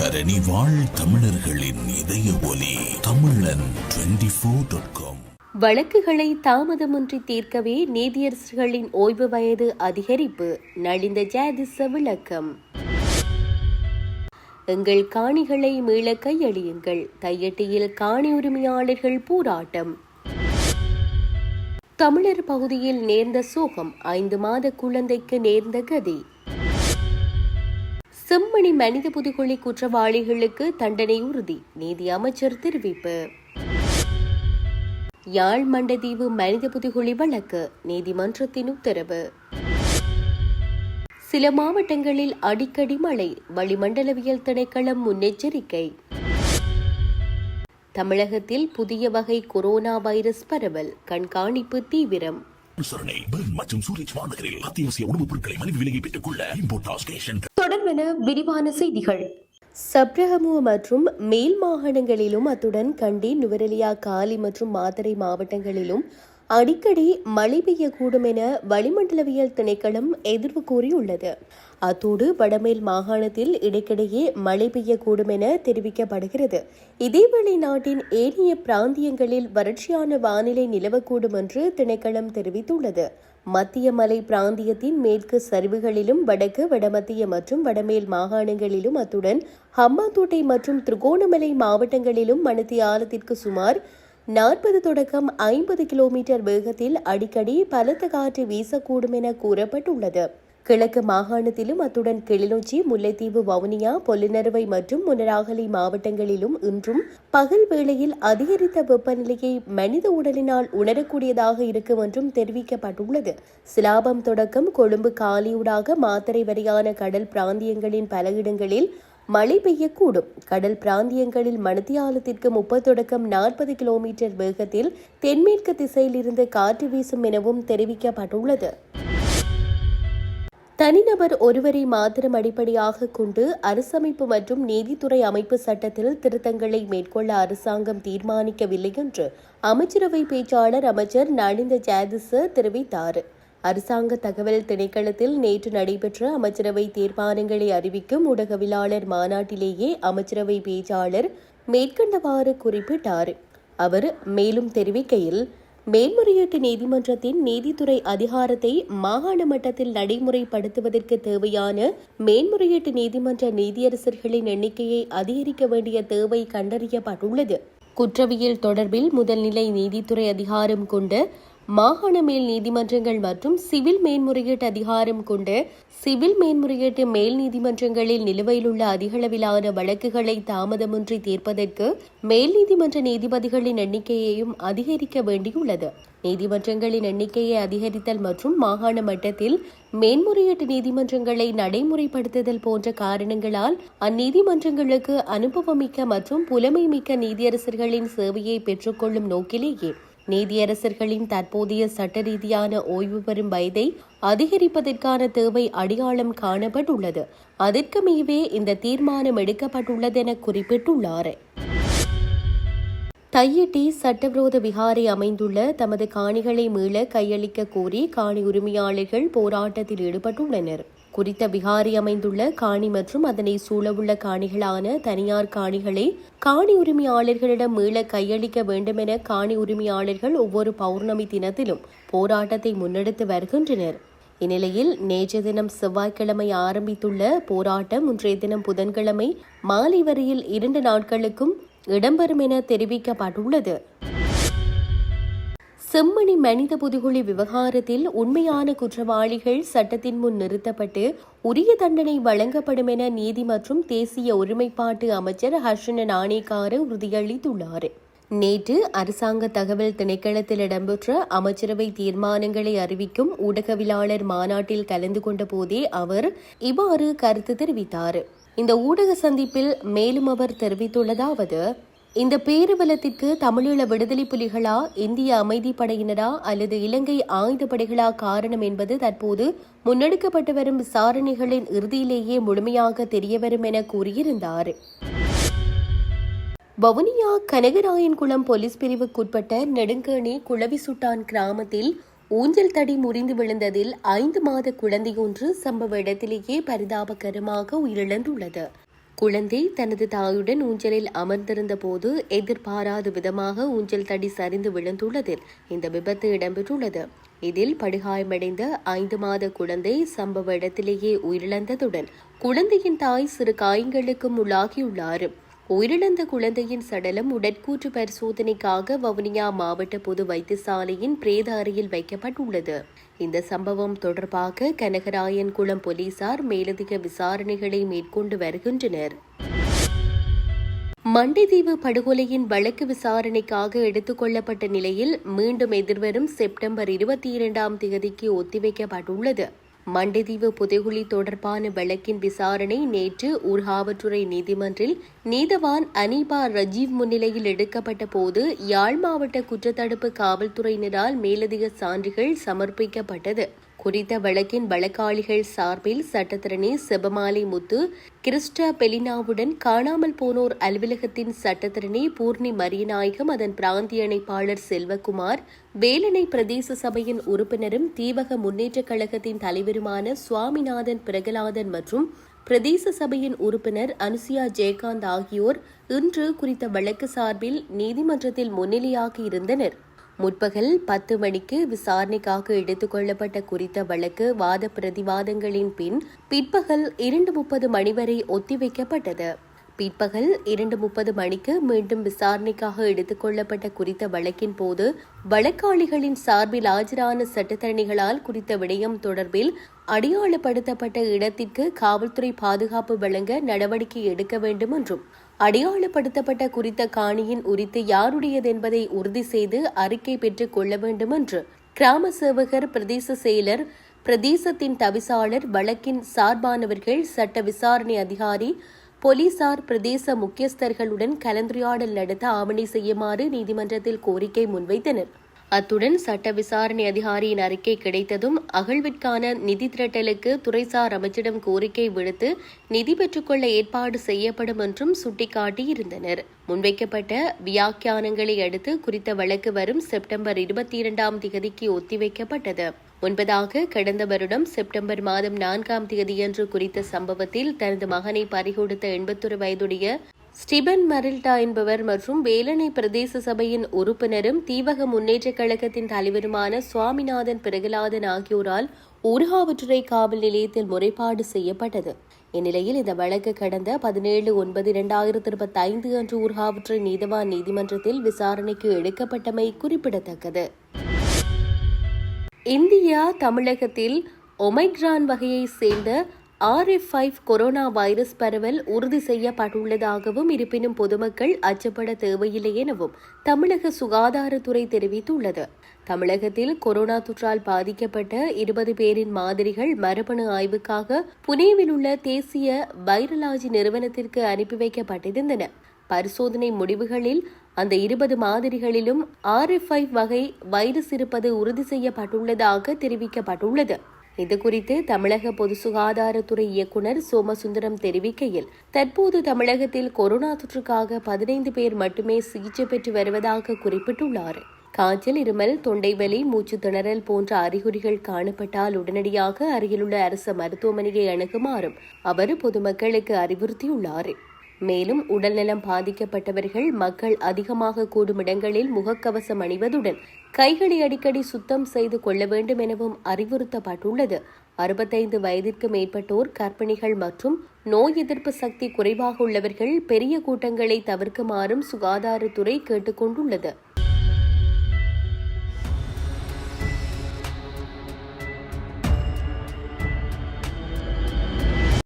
தரணி வாழ் தமிழர்களின் இதய ஒலி தமிழன் 24.com. வழக்குகளை தாமதமின்றி தீர்க்கவே நீதியரசர்களின் ஓய்வு வயது அதிகரிப்பு. நலிந்த ஜாதிச விளக்கம். எங்கள் காணிகளை மீள கையளியுங்கள். தையட்டியில் காணி உரிமையாளர்கள் போராட்டம். தமிழர் பகுதியில் நேர்ந்த சோகம். 5 மாத குழந்தைக்கு நேர்ந்த கதி. செம்மணி மனித புதுகுழி குற்றவாளிகளுக்கு தண்டனை உறுதி. நீதி அமைச்சர் தெரிவிப்பு. யாழ் மண்டதீவு மனித புதுகுழி வழக்கு நீதிமன்றத்தின் உத்தரவு. சில மாவட்டங்களில் அடிக்கடி மழை. வளிமண்டலவியல் திணைக்களம் முன்னெச்சரிக்கை. தமிழகத்தில் புதிய வகை கொரோனா வைரஸ் பரவல். கண்காணிப்பு தீவிரம். தொடர்பென விரிவான செய்திகள். சப்ரகமுவ மற்றும் மேல் மாகாணங்களிலும் அத்துடன் கண்டி, நுவரெலியா, காலி மற்றும் மாத்தறை மாவட்டங்களிலும் அடிக்கடி மழை பெய்யக்கூடும் என வளிமண்டலவியல் திணைக்களம் எதிர்வு கூறியுள்ளது. அத்தோடு வடமேல் மாகாணத்தில் இடைக்கிடையே மழை பெய்யக்கூடும் என தெரிவிக்கப்படுகிறது. இதேவேளை நாட்டின் ஏனைய பிராந்தியங்களில் வறட்சியான வானிலை நிலவக்கூடும் என்று திணைக்களம் தெரிவித்துள்ளது. மத்திய மலை பிராந்தியத்தின் மேற்கு சரிவுகளிலும் வடக்கு, வடமத்திய மற்றும் வடமேல் மாகாணங்களிலும் அத்துடன் ஹம்பாந்தோட்டை மற்றும் திருகோணமலை மாவட்டங்களிலும் மணித்தியாலத்திற்கு சுமார் 40 தொடக்கம் 50 கிலோமீட்டர் வேகத்தில் அடிக்கடி பலத்த காற்று வீசக்கூடும் என கூறப்பட்டுள்ளது. கிழக்கு மாகாணத்திலும் அத்துடன் கிளிநொச்சி, முல்லைத்தீவு, வவுனியா, பொலிநறுவை மற்றும் முனராகலை மாவட்டங்களிலும் இன்றும் பகல் வேளையில் அதிகரித்த வெப்பநிலையை மனித உடலினால் உணரக்கூடியதாக இருக்கும் என்றும் தெரிவிக்கப்பட்டுள்ளது. சிலாபம் தொடக்கம் கொழும்பு காலியூடாக மாத்தறை வரையான கடல் பிராந்தியங்களின் பல இடங்களில் மழை பெய்யக்கூடும். கடல் பிராந்தியங்களில் மணித்தியாலத்திற்கு 30 தொடக்கம் 40 கிலோமீட்டர் வேகத்தில் தென்மேற்கு திசையில் இருந்து காற்று வீசும் எனவும் தெரிவிக்கப்பட்டுள்ளது. தனிநபர் ஒருவரை மாத்திரம் அடிப்படையாக கொண்டு அரசமைப்பு மற்றும் நீதித்துறை அமைப்பு சட்டத்தில் திருத்தங்களை மேற்கொள்ள அரசாங்கம் தீர்மானிக்கவில்லை என்று அமைச்சரவை பேச்சாளர் அமைச்சர் நலிந்த ஜாதிச தெரிவித்தார். அரசாங்க தகவல் திணைக்களத்தில் நேற்று நடைபெற்ற அமைச்சரவை தீர்மானங்களை அறிவிக்கும் ஊடகவியலாளர் மாநாட்டிலேயே அமைச்சரவை பேச்சாளர் மேற்கண்டவாறு குறிப்பிட்டார். அவர் மேலும் தெரிவிக்கையில், மேன்முறையீட்டு நீதிமன்றத்தின் நீதித்துறை அதிகாரத்தை மாகாண மட்டத்தில் நடைமுறைப்படுத்துவதற்கு தேவையான மேன்முறையீட்டு நீதிமன்ற நீதியரசர்களின் எண்ணிக்கையை அதிகரிக்க வேண்டிய தேவை கண்டறியப்பட்டுள்ளது. குற்றவியல் தொடர்பில் முதல்நிலை நீதித்துறை அதிகாரம் கொண்ட மாகாண மேல் நீதிமன்றங்கள் மற்றும் சிவில் மேன்முறையீட்டு அதிகாரம் கொண்ட சிவில் மேன்முறையீட்டு மேல் நீதிமன்றங்களில் நிலுவையில் உள்ள அதிகளவிலான வழக்குகளை தாமதமின்றி தீர்ப்பதற்கு மேல் நீதிமன்ற நீதிபதிகளின் எண்ணிக்கையையும் அதிகரிக்க வேண்டியுள்ளது. நீதிமன்றங்களின் எண்ணிக்கையை அதிகரித்தல் மற்றும் மாகாண மட்டத்தில் மேன்முறையீட்டு நீதிமன்றங்களை நடைமுறைப்படுத்துதல் போன்ற காரணங்களால் அந்நீதிமன்றங்களுக்கு அனுபவமிக்க மற்றும் புலமை மிக்க நீதியரசர்களின் சேவையை பெற்றுக்கொள்ளும் நோக்கிலேயே நீதியரசர்களின் தற்போதைய சட்ட ரீதியான ஓய்வு பெறும் வயதை அதிகரிப்பதற்கான தேவை அடையாளம் காணப்பட்டுள்ளது. அதற்கமையவே இந்த தீர்மானம் எடுக்கப்பட்டுள்ளதென குறிப்பிட்டுள்ளார். தையிட்டி சட்டவிரோத விகாரை அமைந்துள்ள தமது காணிகளை மீள கையளிக்க கோரி காணி உரிமையாளர்கள் போராட்டத்தில் ஈடுபட்டுள்ளனர். குறித்த விகாரை அமைந்துள்ள காணி மற்றும் அதனை சூழவுள்ள காணிகளான தனியார் காணிகளை காணி உரிமையாளர்களிடம் மீள கையளிக்க வேண்டும் என காணி உரிமையாளர்கள் ஒவ்வொரு பௌர்ணமி தினத்திலும் போராட்டத்தை முன்னெடுத்து வருகின்றனர். இந்நிலையில் நேற்றைய தினம் செவ்வாய்க்கிழமை ஆரம்பித்துள்ள போராட்டம் இன்றைய தினம் புதன்கிழமை மாலை வரையில் 2 நாட்களுக்கும் இடம்பெறும் என தெரிவிக்கப்பட்டுள்ளது. செம்மணி மனித புதுகுழி விவகாரத்தில் உண்மையான குற்றவாளிகள் சட்டத்தின் முன் நிறுத்தப்பட்டு உரிய தண்டனை வழங்கப்படும் என நீதி மற்றும் தேசிய ஒருமைப்பாட்டு அமைச்சர் ஹர்ஷன நாணேக்கார உறுதியளித்துள்ளார். நேற்று அரசாங்க தகவல் திணைக்களத்தில் இடம்பெற்ற அமைச்சரவை தீர்மானங்களை அறிவிக்கும் ஊடகவியலாளர் மாநாட்டில் கலந்து கொண்ட போதே அவர் இவ்வாறு கருத்து தெரிவித்தார். இந்த ஊடக சந்திப்பில் மேலும் அவர் தெரிவித்துள்ளதாவது, இந்த பேருவலத்திற்கு தமிழீழ விடுதலை புலிகளா, இந்திய அமைதிப்படையினரா அல்லது இலங்கை ஆயுதப்படைகளா காரணம் என்பது தற்போது முன்னெடுக்கப்பட்டு வரும் விசாரணைகளின் இறுதியிலேயே முழுமையாக தெரியவரும் என கூறியிருந்தார். வவுனியா கனகராயன்குளம் போலீஸ் பிரிவுக்குட்பட்ட நெடுங்கேணி குளவிசுட்டான் கிராமத்தில் ஊஞ்சல் தடி முறிந்து விழுந்ததில் 5 மாத குழந்தையொன்று சம்பவ இடத்திலேயே பரிதாபகரமாக உயிரிழந்துள்ளது. குழந்தை தனது தாயுடன் ஊஞ்சலில் அமர்ந்திருந்த போது எதிர்பாராத விதமாக ஊஞ்சல் தடி சரிந்து விழுந்துள்ளதில் இந்த விபத்து இடம்பெற்றுள்ளது. இதில் படுகாயமடைந்த 5 மாத குழந்தை சம்பவ இடத்திலேயே உயிரிழந்ததுடன் குழந்தையின் தாய் சிறு காயங்களுக்கும் உள்ளாகியுள்ளார். உயிரிழந்த குழந்தையின் சடலம் உடற்கூற்று பரிசோதனைக்காக வவுனியா மாவட்ட பொது வைத்தியசாலையின் பிரேத அறையில் வைக்கப்பட்டுள்ளது. இந்த சம்பவம் தொடர்பாக கனகராயன்குளம் போலீசார் மேலதிக விசாரணைகளை மேற்கொண்டு வருகின்றனர். மண்டைதீவு படுகொலையின் வழக்கு விசாரணைக்காக எடுத்துக் கொள்ளப்பட்ட நிலையில் மீண்டும் எதிர்வரும் செப்டம்பர் 22ஆம் தேதிக்கு ஒத்திவைக்கப்பட்டுள்ளது. மண்டைதீவு புதைகுழி தொடர்பான வழக்கின் விசாரணை நேற்று ஊர்காவற்றுறை நீதிமன்றில் நீதவான் அனீபா ரஜீவ் முன்னிலையில் எடுக்கப்பட்ட போது யாழ் மாவட்ட குற்றத்தடுப்பு காவல்துறையினரால் மேலதிக சான்றுகள் சமர்ப்பிக்கப்பட்டது. குறித்த வழக்கின் வழக்காளிகள் சார்பில் சட்டத்தரணி செபமாலை முத்து, கிறிஸ்டா பெலினாவுடன் காணாமல் போனோர் அலுவலகத்தின் சட்டத்தரணி பூர்ணி மரியநாயகம், அதன் பிராந்திய இணைப்பாளர் செல்வகுமார், வேலணை பிரதேச சபையின் உறுப்பினரும் தீவக முன்னேற்றக் கழகத்தின் தலைவருமான சுவாமிநாதன் பிரகலாதன் மற்றும் பிரதேச சபையின் உறுப்பினர் அனுசியா ஜெயகாந்த் ஆகியோர் இன்று குறித்த வழக்கு சார்பில் நீதிமன்றத்தில் முன்னிலையாகி இருந்தனர். முற்பகல் 10 மணிக்கு விசாரணைக்காக எடுத்துக் கொள்ளப்பட்ட குறித்த வழக்கு வாத பிரதிவாதங்களின் பின் பிற்பகல் 2:30 மணி வரை ஒத்திவைக்கப்பட்டது. பிற்பகல் 2:30 மணிக்கு மீண்டும் விசாரணைக்காக எடுத்துக் கொள்ளப்பட்ட குறித்த வழக்கின் போது வழக்காளிகளின் சார்பில் ஆஜரான சட்டத்தரணிகளால் குறித்த விடயம் தொடர்பில் அடையாளப்படுத்தப்பட்ட இடத்திற்கு காவல்துறை பாதுகாப்பு வழங்க நடவடிக்கை எடுக்க வேண்டும் என்றும் அடையாளப்படுத்தப்பட்ட குறித்த காணியின் உரித்து யாருடையது என்பதை உறுதி செய்து அறிக்கை பெற்றுக் கொள்ள வேண்டும் என்று கிராம சேவகர், பிரதேச செயலர், பிரதேசத்தின் தவிசாளர், வழக்கின் சார்பானவர்கள், சட்ட விசாரணை அதிகாரி, போலீசார், பிரதேச முக்கியஸ்தர்களுடன் கலந்துரையாடல் நடத்த ஆவணை செய்யுமாறு நீதிமன்றத்தில் கோரிக்கை முன்வைத்தனர். அத்துடன் சட்ட விசாரணை அதிகாரியின் அறிக்கை கிடைத்ததும் அகழ்விற்கான நிதி திரட்டலுக்கு துறைசார் அமைச்சிடம் கோரிக்கை விடுத்து நிதி பெற்றுக்கொள்ள ஏற்பாடு செய்யப்படும் என்றும் சுட்டிக்காட்டியிருந்தனர். முன்வைக்கப்பட்ட வியாக்கியானங்களை அடுத்து குறித்த வழக்கு வரும் செப்டம்பர் 22ஆம் தேதிக்கு ஒத்திவைக்கப்பட்டது. முன்பதாக கடந்த வருடம் செப்டம்பர் மாதம் 4ஆம் தேதியன்று குறித்த சம்பவத்தில் தனது மகனை பறிகொடுத்த 81 வயதுடைய ஸ்டீபன் மரில்டா என்பவர் மற்றும் வேலணை பிரதேச சபையின் உறுப்பினரும் தீவக முன்னேற்றக் கழகத்தின் தலைவருமான சுவாமிநாதன் பிரகலாதன் ஆகியோரால் ஊர்காவற்றுறை காவல் நிலையத்தில் முறைப்பாடு செய்யப்பட்டது. இந்நிலையில் இந்த வழக்கு கடந்த 17/9/2025 அன்று ஊர்காவற்றுறை நீதவான் நீதிமன்றத்தில் விசாரணைக்கு எடுக்கப்பட்டமை குறிப்பிடத்தக்கது. இந்தியா தமிழகத்தில் ஒமைக்ரான் வகையை சேர்ந்த RF5 கொரோனா வைரஸ் பரவல் உறுதி செய்யப்பட்டுள்ளதாகவும், இருப்பினும் பொதுமக்கள் அச்சப்பட தேவையில்லை எனவும் தமிழக சுகாதாரத்துறை தெரிவித்துள்ளது. தமிழகத்தில் கொரோனா தொற்றால் பாதிக்கப்பட்ட 20 பேரின் மாதிரிகள் மரபணு ஆய்வுக்காக புனேவில் உள்ள தேசிய வைரலாஜி நிறுவனத்திற்கு அனுப்பி வைக்கப்பட்டிருந்தன. பரிசோதனை முடிவுகளில் அந்த 20 மாதிரிகளிலும் RF5 வகை வைரஸ் இருப்பது உறுதி செய்யப்பட்டுள்ளதாக தெரிவிக்கப்பட்டுள்ளது. இதுகுறித்து தமிழக பொது சுகாதாரத்துறை இயக்குநர் சோமசுந்தரம் தெரிவிக்கையில், தற்போது தமிழகத்தில் கொரோனா தொற்றுக்காக 15 பேர் மட்டுமே சிகிச்சை பெற்று வருவதாக குறிப்பிட்டுள்ளார். காய்ச்சல், இருமல், தொண்டைவலி, மூச்சு திணறல் போன்ற அறிகுறிகள் காணப்பட்டால் உடனடியாக அருகிலுள்ள அரசு மருத்துவமனையை அணுகுமாறும் அவர் பொதுமக்களுக்கு அறிவுறுத்தியுள்ளார். மேலும் உடல்நலம் பாதிக்கப்பட்டவர்கள் மக்கள் அதிகமாக கூடும் இடங்களில் முகக்கவசம் அணிவதுடன் கைகளை அடிக்கடி சுத்தம் செய்து கொள்ள வேண்டும் எனவும் அறிவுறுத்தப்பட்டுள்ளது. 65 வயதிற்கு மேற்பட்டோர், கர்ப்பிணிகள் மற்றும் நோய் எதிர்ப்பு சக்தி குறைவாக உள்ளவர்கள் பெரிய கூட்டங்களை தவிர்க்குமாறும் சுகாதாரத்துறை கேட்டுக் கொண்டுள்ளது.